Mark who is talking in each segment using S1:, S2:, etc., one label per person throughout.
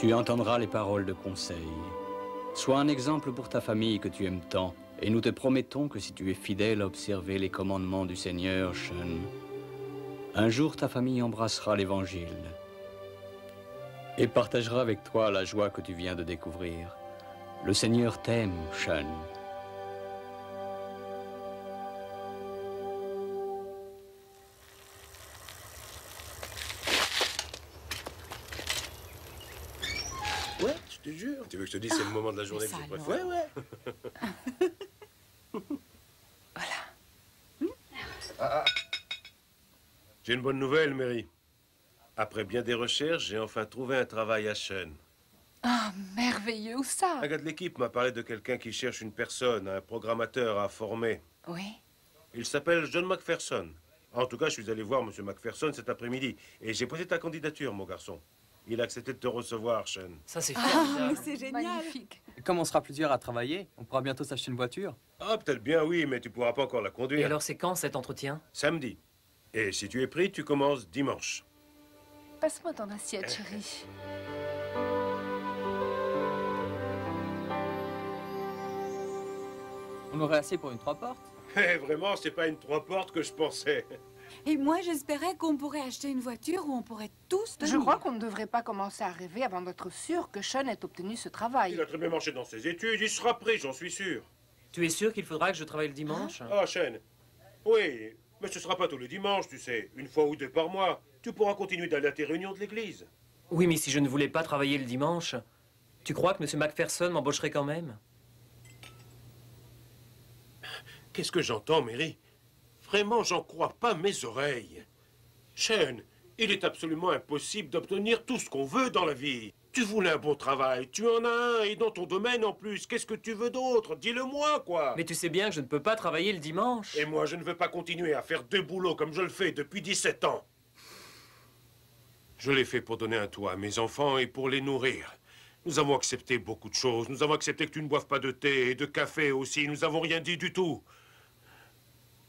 S1: Tu entendras les paroles de conseil. Sois un exemple pour ta famille que tu aimes tant, et nous te promettons que si tu es fidèle à observer les commandements du Seigneur, Sean, un jour ta famille embrassera l'Évangile et partagera avec toi la joie que tu viens de découvrir. Le Seigneur t'aime, Sean.
S2: Ouais, je te jure. Tu veux que je te dise c'est le moment de la journée que je préfère? Ouais, ouais.
S3: Voilà.
S2: J'ai une bonne nouvelle, Mary. Après bien des recherches, j'ai enfin trouvé un travail à Sean.
S3: Ah, merveilleux, où ça?
S2: Un gars de l'équipe m'a parlé de quelqu'un qui cherche une personne, un programmateur à former.
S3: Oui.
S2: Il s'appelle John McPherson. En tout cas, je suis allé voir M. McPherson cet après-midi. Et j'ai posé ta candidature, mon garçon. Il a accepté de te recevoir, Sean.
S4: Ça, c'est
S3: Ah, mais c'est génial.
S5: Magnifique. Comme on sera plusieurs à travailler, on pourra bientôt s'acheter une voiture.
S2: Ah, peut-être bien, oui, mais tu pourras pas encore la
S4: Et
S2: conduire.
S4: alors, c'est quand cet entretien?
S2: Samedi. Et si tu es pris, tu commences dimanche.
S3: Passe-moi ton assiette, chérie.
S5: On aurait assez pour une 3 portes.
S2: Eh, vraiment, c'est pas une 3 portes que je pensais.
S6: Et moi, j'espérais qu'on pourrait acheter une voiture où on pourrait tous
S3: Je
S6: venir.
S3: crois qu'on ne devrait pas commencer à rêver avant d'être sûr que Sean ait obtenu ce travail.
S2: Il a très bien marché dans ses études, il sera pris, j'en suis sûr.
S4: Tu es sûr qu'il faudra que je travaille le dimanche?
S2: Ah, Sean. Oui, mais ce sera pas tous les dimanches, tu sais. Une fois ou deux par mois. Tu pourras continuer d'aller à tes réunions de l'église.
S4: Oui, mais si je ne voulais pas travailler le dimanche, tu crois que M. McPherson m'embaucherait quand même?
S2: Qu'est-ce que j'entends, Mary? Vraiment, j'en crois pas mes oreilles. Sean, il est absolument impossible d'obtenir tout ce qu'on veut dans la vie. Tu voulais un bon travail, tu en as un, et dans ton domaine en plus. Qu'est-ce que tu veux d'autre? Dis-le-moi, quoi.
S4: Mais tu sais bien que je ne peux pas travailler le dimanche.
S2: Et moi, je ne veux pas continuer à faire deux boulots comme je le fais depuis 17 ans. Je l'ai fait pour donner un toit à mes enfants et pour les nourrir. Nous avons accepté beaucoup de choses. Nous avons accepté que tu ne boives pas de thé et de café aussi. Nous n'avons rien dit du tout.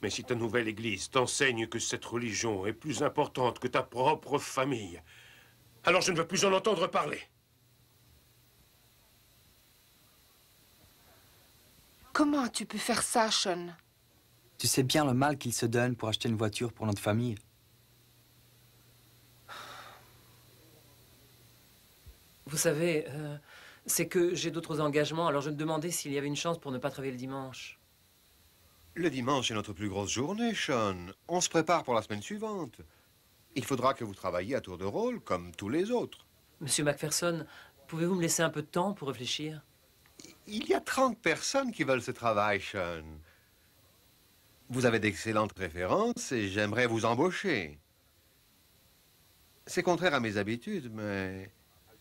S2: Mais si ta nouvelle église t'enseigne que cette religion est plus importante que ta propre famille, alors je ne veux plus en entendre parler.
S3: Comment as-tu pu faire ça, Sean?
S5: Tu sais bien le mal qu'il se donne pour acheter une voiture pour notre famille.
S4: Vous savez, c'est que j'ai d'autres engagements, alors je me demandais s'il y avait une chance pour ne pas travailler le dimanche.
S7: Le dimanche est notre plus grosse journée, Sean. On se prépare pour la semaine suivante. Il faudra que vous travailliez à tour de rôle, comme tous les autres.
S4: Monsieur McPherson, pouvez-vous me laisser un peu de temps pour réfléchir?
S7: Il y a 30 personnes qui veulent ce travail, Sean. Vous avez d'excellentes références et j'aimerais vous embaucher. C'est contraire à mes habitudes, mais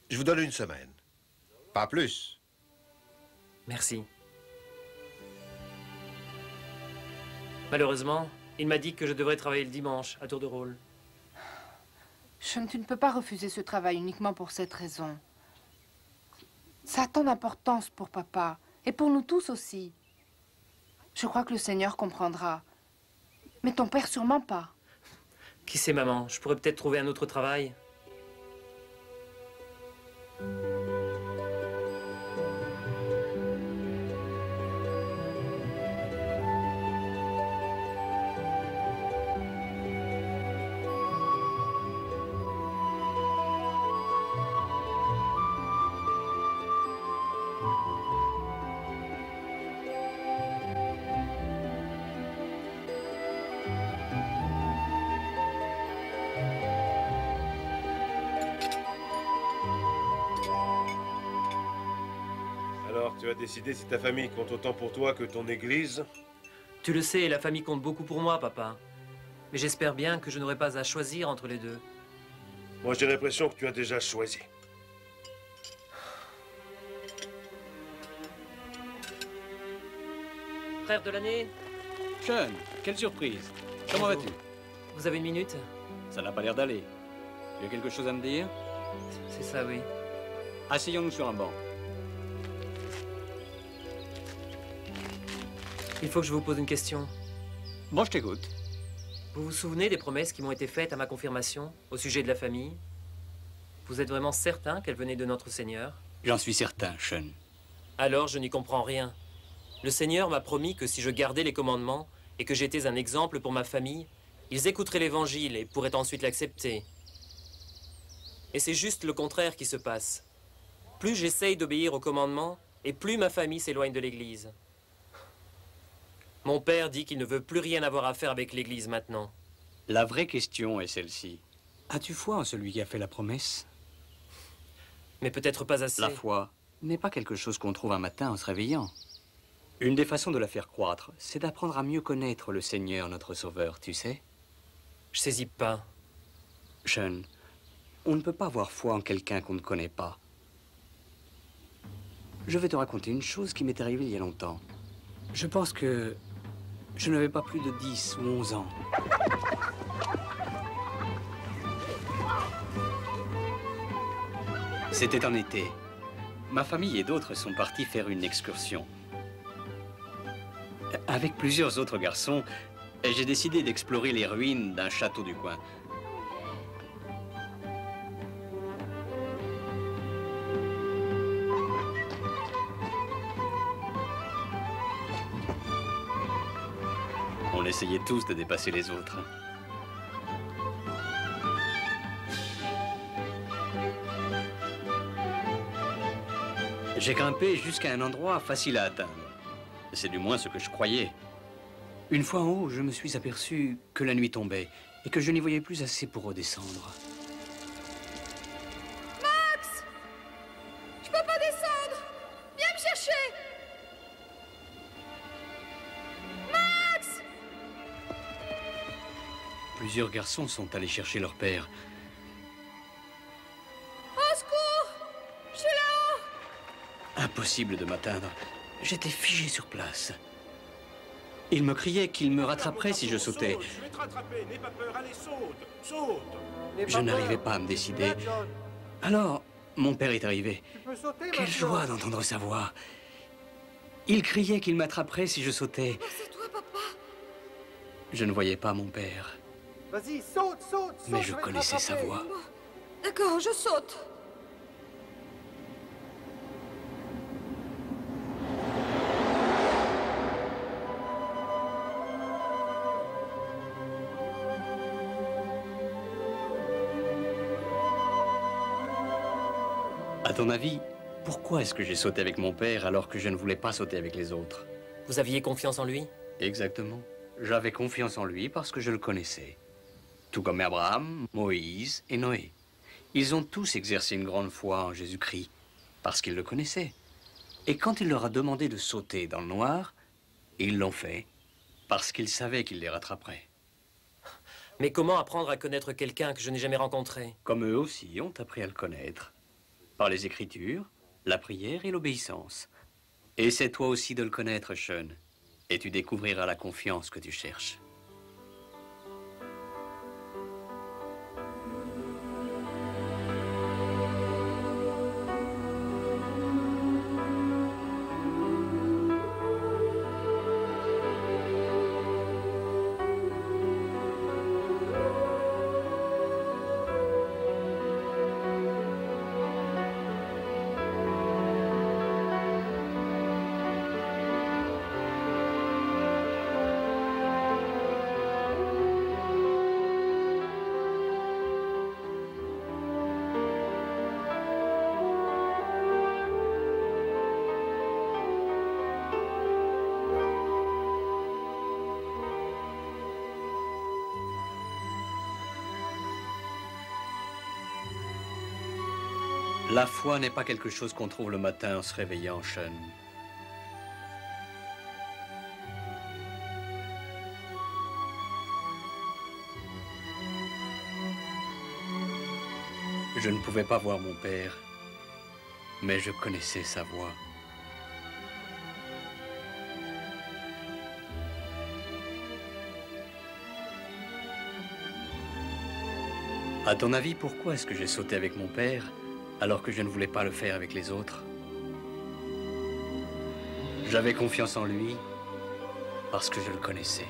S7: je vous donne une semaine. Pas plus.
S4: Merci. Malheureusement, il m'a dit que je devrais travailler le dimanche, à tour de rôle.
S3: Sean, tu ne peux pas refuser ce travail uniquement pour cette raison. Ça a tant d'importance pour papa, et pour nous tous aussi. Je crois que le Seigneur comprendra. Mais ton père sûrement pas.
S4: Qui sait, maman, je pourrais peut-être trouver un autre travail.
S2: Alors, tu as décidé si ta famille compte autant pour toi que ton église?
S4: Tu le sais, la famille compte beaucoup pour moi, papa. Mais j'espère bien que je n'aurai pas à choisir entre les deux.
S2: Moi, j'ai l'impression que tu as déjà choisi.
S4: Frère de l'année,
S1: Sean, quelle surprise. Comment vas-tu?
S4: vous avez une minute?
S1: Ça n'a pas l'air d'aller. Tu as quelque chose à me dire?
S4: C'est ça, oui.
S1: Asseyons-nous sur un banc.
S4: Il faut que je vous pose une question.
S1: Bon, je t'écoute.
S4: Vous vous souvenez des promesses qui m'ont été faites à ma confirmation au sujet de la famille? Vous êtes vraiment certain qu'elle venait de notre Seigneur?
S1: J'en suis certain, Sean.
S4: Alors je n'y comprends rien. Le Seigneur m'a promis que si je gardais les commandements et que j'étais un exemple pour ma famille, ils écouteraient l'Évangile et pourraient ensuite l'accepter. Et c'est juste le contraire qui se passe. Plus j'essaye d'obéir aux commandements, et plus ma famille s'éloigne de l'Église. Mon père dit qu'il ne veut plus rien avoir à faire avec l'Église maintenant.
S1: La vraie question est celle-ci. As-tu foi en celui qui a fait la promesse?
S4: Mais peut-être pas assez.
S1: La foi n'est pas quelque chose qu'on trouve un matin en se réveillant. Une des façons de la faire croître, c'est d'apprendre à mieux connaître le Seigneur, notre Sauveur, tu sais?
S4: Je saisis pas.
S1: Sean, on ne peut pas avoir foi en quelqu'un qu'on ne connaît pas. Je vais te raconter une chose qui m'est arrivée il y a longtemps. Je pense que je n'avais pas plus de 10 ou 11 ans. C'était en été. Ma famille et d'autres sont partis faire une excursion. Avec plusieurs autres garçons, j'ai décidé d'explorer les ruines d'un château du coin. On essayait tous de dépasser les autres. J'ai grimpé jusqu'à un endroit facile à atteindre. C'est du moins ce que je croyais. Une fois en haut, je me suis aperçu que la nuit tombait et que je n'y voyais plus assez pour redescendre.
S6: Max! Je peux pas descendre! Viens me chercher! Max!
S1: Plusieurs garçons sont allés chercher leur père.
S6: Au secours! Je suis là-haut!
S1: Impossible de m'atteindre. J'étais figé sur place. Il me criait qu'il me rattraperait si je sautais.
S2: Je vais te rattraper, n'aie pas peur, allez, saute, saute.
S1: Je n'arrivais pas à me décider. Alors, mon père est arrivé. Quelle joie d'entendre sa voix. Il criait qu'il m'attraperait si je sautais.
S6: C'est toi, papa!
S1: Je ne voyais pas mon père,
S8: Vas-y, saute, saute, saute.
S1: mais je
S8: vais te
S1: connaissais sa
S8: rattraper.
S1: voix.
S6: D'accord, je saute.
S1: À ton avis, pourquoi est-ce que j'ai sauté avec mon père alors que je ne voulais pas sauter avec les autres?
S4: Vous aviez confiance en lui?
S1: Exactement. J'avais confiance en lui parce que je le connaissais. Tout comme Abraham, Moïse et Noé. Ils ont tous exercé une grande foi en Jésus-Christ parce qu'ils le connaissaient. Et quand il leur a demandé de sauter dans le noir, ils l'ont fait parce qu'ils savaient qu'il les rattraperait.
S4: Mais comment apprendre à connaître quelqu'un que je n'ai jamais rencontré?
S1: Comme eux aussi ont appris à le connaître. Par les Écritures, la prière et l'obéissance. Essaie toi aussi de le connaître, Sean, et tu découvriras la confiance que tu cherches. La foi n'est pas quelque chose qu'on trouve le matin en se réveillant, Sean. Je ne pouvais pas voir mon père, mais je connaissais sa voix. À ton avis, pourquoi est-ce que j'ai sauté avec mon père alors que je ne voulais pas le faire avec les autres? J'avais confiance en lui parce que je le connaissais.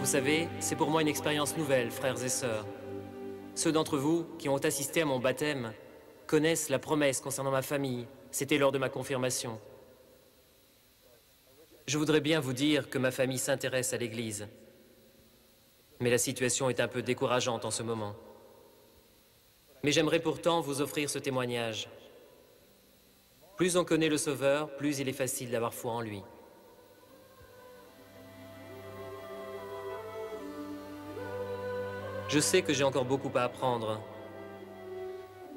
S4: Vous savez, c'est pour moi une expérience nouvelle, frères et sœurs. Ceux d'entre vous qui ont assisté à mon baptême connaissent la promesse concernant ma famille. C'était lors de ma confirmation. Je voudrais bien vous dire que ma famille s'intéresse à l'Église. Mais la situation est un peu décourageante en ce moment. Mais j'aimerais pourtant vous offrir ce témoignage. Plus on connaît le Sauveur, plus il est facile d'avoir foi en lui. Je sais que j'ai encore beaucoup à apprendre,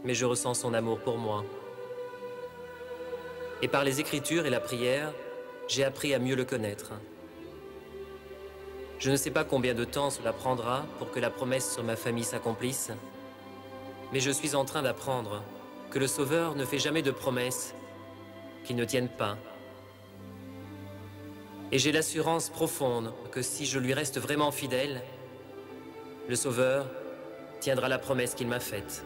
S4: mais je ressens son amour pour moi. Et par les Écritures et la prière, j'ai appris à mieux le connaître. Je ne sais pas combien de temps cela prendra pour que la promesse sur ma famille s'accomplisse, mais je suis en train d'apprendre que le Sauveur ne fait jamais de promesses qui ne tiennent pas. Et j'ai l'assurance profonde que si je lui reste vraiment fidèle, le Sauveur tiendra la promesse qu'il m'a faite.